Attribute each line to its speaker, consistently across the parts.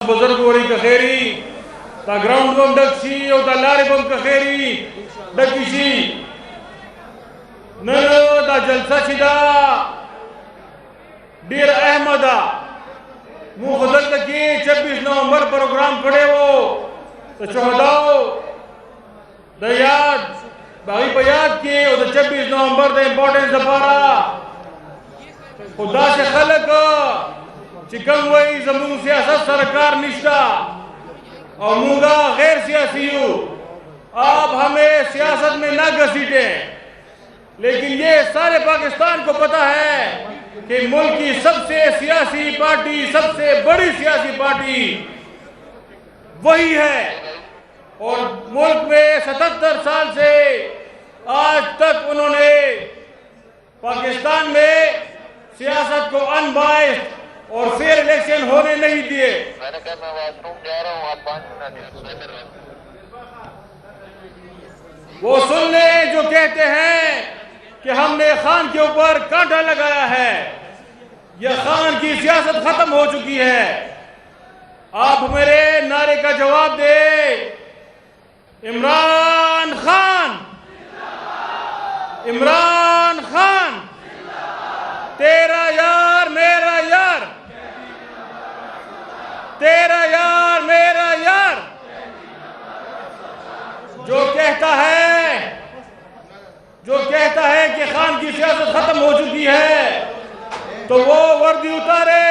Speaker 1: بزرگ وری کخیری تا گراؤنڈ بم ڈکشی او تا لاری بم کخیری ڈکشی ننو تا جلسہ چدا ڈیر احمدہ مو خدل تکی 26 نومبر پروگرام کھڑے ہو تو شہداؤ دا یاد باقی پہ یاد کی او دا 26 نومبر دا امپورٹنس دا پارا خدا سے خلق چکم وئی زمون سیاست سرکار نشتا اور مونگا غیر سیاسیو آپ ہمیں سیاست میں نہ گھسیٹیں لیکن یہ سارے پاکستان کو پتا ہے کہ ملک کی سب سے سیاسی پارٹی سب سے بڑی سیاسی پارٹی وہی ہے اور ملک میں 77 سال سے آج تک انہوں نے پاکستان میں سیاست کو ان بائسڈ اور فیئر الیکشن ہونے نہیں دیے.
Speaker 2: میں نے کہا میں واش روم جا رہا ہوں آپ 5 منٹ
Speaker 1: وہ سن لیں جو کہتے ہیں کہ ہم نے خان کے اوپر کانٹا لگایا ہے. یہ خان کی سیاست ختم ہو چکی ہے. آپ میرے نعرے کا جواب دے. عمران خان، عمران خان، تیرا یار میرا یار، تیرا یار میرا یار. جو کہتا ہے کہ خان کی سیاست ختم ہو چکی ہے تو وہ وردی اتارے،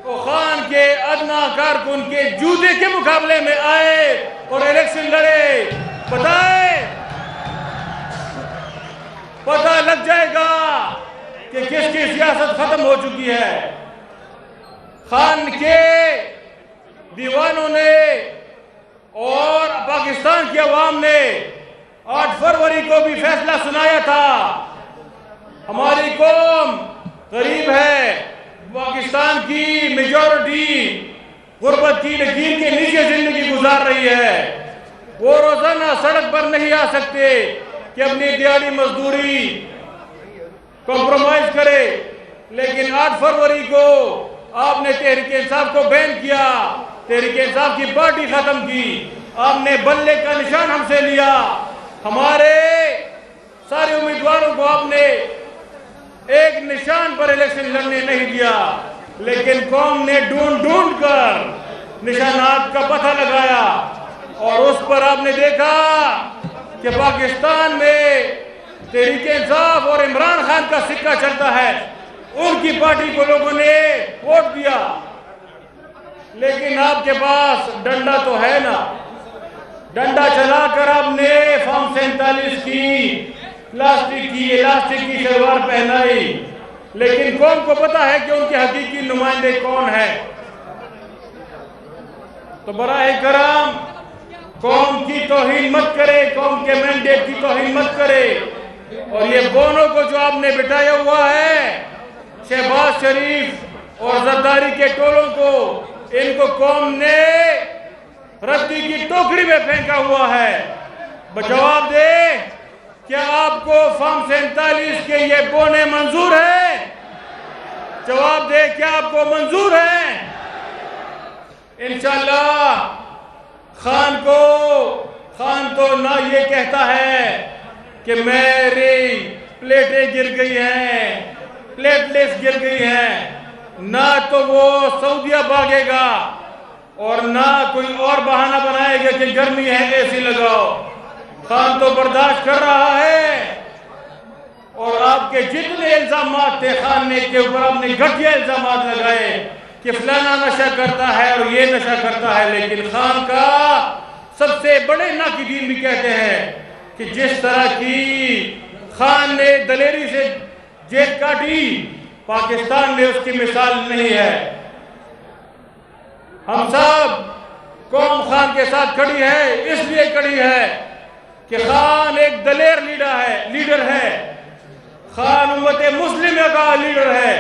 Speaker 1: وہ خان کے ادنا کارکن کے جوتے کے مقابلے میں آئے اور الیکشن لڑے. پتہ لگ جائے گا کہ کس کی سیاست ختم ہو چکی ہے. خان کے دیوانوں نے اور پاکستان کی عوام نے 8 فروری کو بھی فیصلہ سنایا تھا. ہماری قوم غریب ہے، پاکستان کی میجورٹی غربت کی لکیر کے نیچے زندگی گزار رہی ہے. وہ روزانہ سڑک پر نہیں آ سکتے کہ اپنی دیہاڑی مزدوری کمپرومائز کرے. لیکن 8 فروری کو آپ نے تحریک انصاف کو بین کیا، تحریک انصاف کی پارٹی ختم کی. آپ نے بلے کا نشان ہم سے لیا. ہمارے سارے امیدواروں کو آپ نے ایک نشان پر الیکشن لڑنے نہیں دیا، لیکن قوم نے ڈھونڈ کر نشانات کا پتہ لگایا اور اس پر آپ نے دیکھا کہ پاکستان میں تحریک انصاف اور عمران خان کا سکہ چلتا ہے. ان کی پارٹی کو لوگوں نے ووٹ دیا. لیکن آپ کے پاس ڈنڈا تو ہے نا. ڈنڈا چلا کر آپ نے فارم 47 کی الاسٹک کی شلوار پہنائی. لیکن قوم کو پتا ہے کہ ان کے حقیقی نمائندے کون ہیں. تو براہ کرم قوم کی توہین مت کرے، قوم کے مینڈیٹ کی توہین مت کرے. اور یہ بونوں کو جو آپ نے بٹھایا ہوا ہے، شہباز شریف اور زرداری کے ٹولوں کو، ان کو قوم نے ردی کی ٹوکری میں پھینکا ہوا ہے. جواب دے، کیا آپ کو فارم 47 کے یہ بونے منظور ہیں؟ جواب دے، کیا آپ کو منظور ہیں؟ انشاءاللہ خان تو نہ یہ کہتا ہے کہ میری پلیٹیں گر گئی ہیں، پلیٹلیٹس گر گئی ہیں، نہ تو وہ سعودیہ بھاگے گا اور نہ کوئی اور بہانہ بنائے گا کہ گرمی ہے اے سی لگاؤ. خان تو برداشت کر رہا ہے. اور آپ کے جتنے الزامات تھے خان نے کے اوپر آپ نے گھٹیا الزامات لگائے کہ فلانا نشہ کرتا ہے اور یہ نشہ کرتا ہے. لیکن خان کا سب سے بڑے ناقدین بھی کہتے ہیں کہ جس طرح کی خان نے دلیری سے جیل کاٹی، پاکستان میں اس کی مثال نہیں ہے. ہم سب قوم خان کے ساتھ کھڑی ہے، اس لیے کھڑی ہے کہ خان ایک دلیر لیڈر ہے. خان امت مسلمہ کا لیڈر ہے.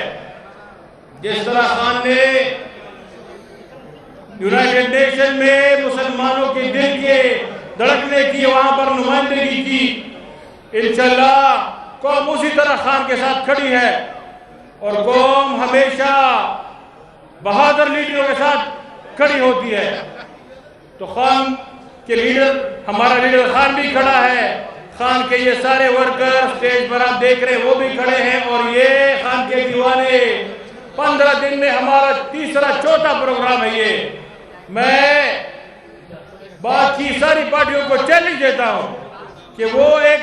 Speaker 1: جس طرح خان نے یونائیٹڈ نیشن میں مسلمانوں کے دل کے دھڑکنے کی، وہاں پر نمائندگی کی، انشاءاللہ قوم اسی طرح خان کے ساتھ کھڑی ہے. اور قوم ہمیشہ بہادر لیڈروں کے ساتھ کھڑی ہوتی ہے. تو خان کے لیڈر، ہمارا لیڈر خان بھی کھڑا ہے، خان کے یہ سارے ورکر سٹیج پر آپ دیکھ رہے ہیں وہ بھی کھڑے ہیں، اور یہ خان کے دیوانے 15 دن میں ہمارا تیسرا چوتھا پروگرام ہے یہ. میں باقی ساری پارٹیوں کو چیلنج دیتا ہوں کہ وہ ایک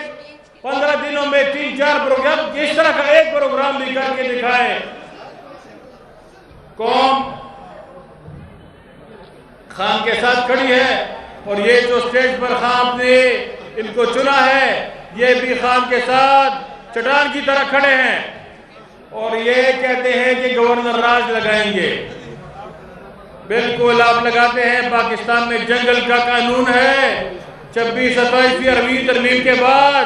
Speaker 1: 15 دنوں میں 3-4 پروگرام اس طرح کا ایک پروگرام بھی کر کے دکھائے. قوم خان کے ساتھ کھڑی ہے، اور یہ جو سٹیج پر خان نے ان کو چنا ہے یہ بھی خان کے ساتھ چٹان کی طرح کھڑے ہیں، اور یہ کہتے ہیں کہ گورنر راج لگائیں گے. بالکل آپ لگاتے ہیں. پاکستان میں جنگل کا قانون ہے، 26-27 عربی ترمیم کے بعد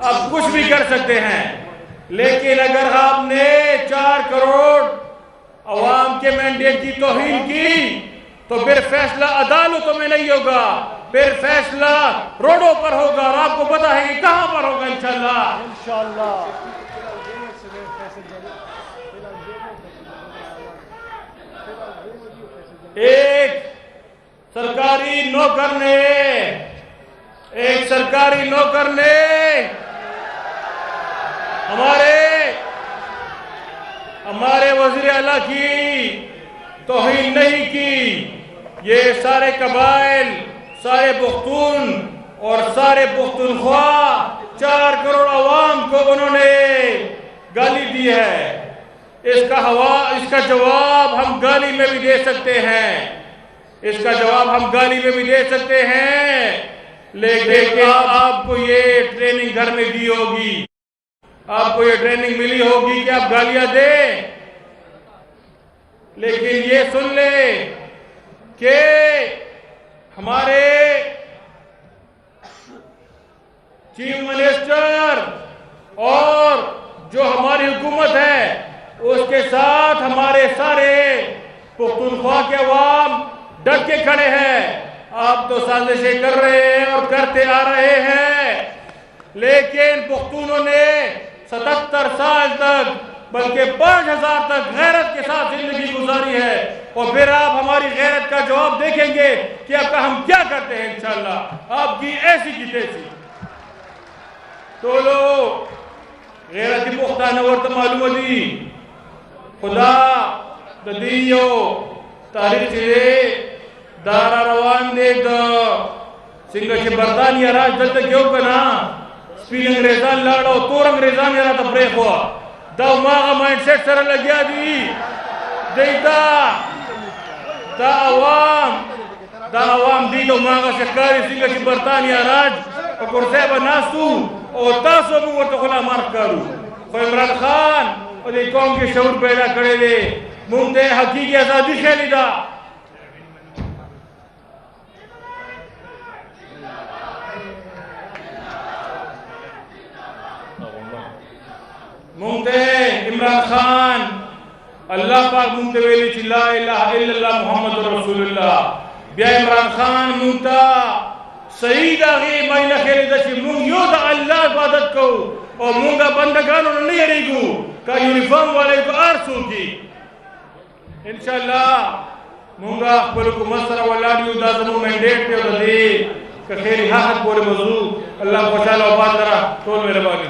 Speaker 1: آپ کچھ بھی کر سکتے ہیں، لیکن اگر آپ نے 4 کروڑ عوام کے مینڈیٹ کی توہین کی تو پھر فیصلہ عدالتوں میں نہیں ہوگا، پھر فیصلہ روڈوں پر ہوگا، اور آپ کو پتا ہے کہ کہاں پر ہوگا انشاءاللہ. ایک سرکاری نوکر نے ہمارے وزیر اعلیٰ کی توہین نہیں کی. یہ سارے قبائل، سارے پختون اور سارے پختونخوا 4 کروڑ عوام کو انہوں نے گالی دی ہے. اس کا جواب ہم گالی میں بھی دے سکتے ہیں، لیکن آپ کو یہ ٹریننگ گھر میں دی ہوگی، آپ کو یہ ٹریننگ ملی ہوگی کہ آپ گالیاں دیں. لیکن یہ سن لیں کہ ہمارے چیف منسٹر اور جو ہماری حکومت ہے اس کے ساتھ ہمارے سارے پختونخوا کے عوام ڈٹ کے کھڑے ہیں. آپ تو سازشیں کر رہے ہیں اور کرتے آ رہے ہیں، لیکن پختونوں نے 77 سال تک بلکہ 5000 تک غیرت کے ساتھ زندگی گزاری ہے، اور پھر آپ ہماری غیرت کا جواب دیکھیں گے کہ اب ہم کیا کرتے ہیں. انشاءاللہ آپ کی ایسی کی تیسی تو لو غیرتی پختانہ ورطہ معلوم دی خدا ددیو تاریخ چیزے دارا روان دے دا سنگا چھ برطانیہ راج دلتا کیوں کنا سپین انگریزان لاڑا تور انگریزان یرا تا پریخ ہوا دا ماغا مائنڈ سیٹ سر لگیا دی دیتا دا عوام دی دا ماغا شکاری سنگا چھ برطانیہ راج اکر سیبا ناسو اور تاسو مو ورطا خلا مارک کارو. خو عمران خان اور دی قوم کے شعور پیدا کرے دے مونتے حقیقی آزادی خیلی دا. مونتے عمران خان اللہ پاک مونتے ویلی چی لا الہ الا اللہ محمد رسول اللہ. بیا عمران خان مونتا سعید آگئی مائنہ خیلی دا چی مون یو دا اللہ عبادت کو اور مونگا بندگانوں نے نہیں ریگو کا یونیفارم والے کو آرسو کی. انشاءاللہ مونگا اخبر کو مصر والآلیو دا زمون مینڈیٹ پہ دا دے کہ خیری حاقت پورے موضوع اللہ کو چالا و بات درہ تول میرے بانی.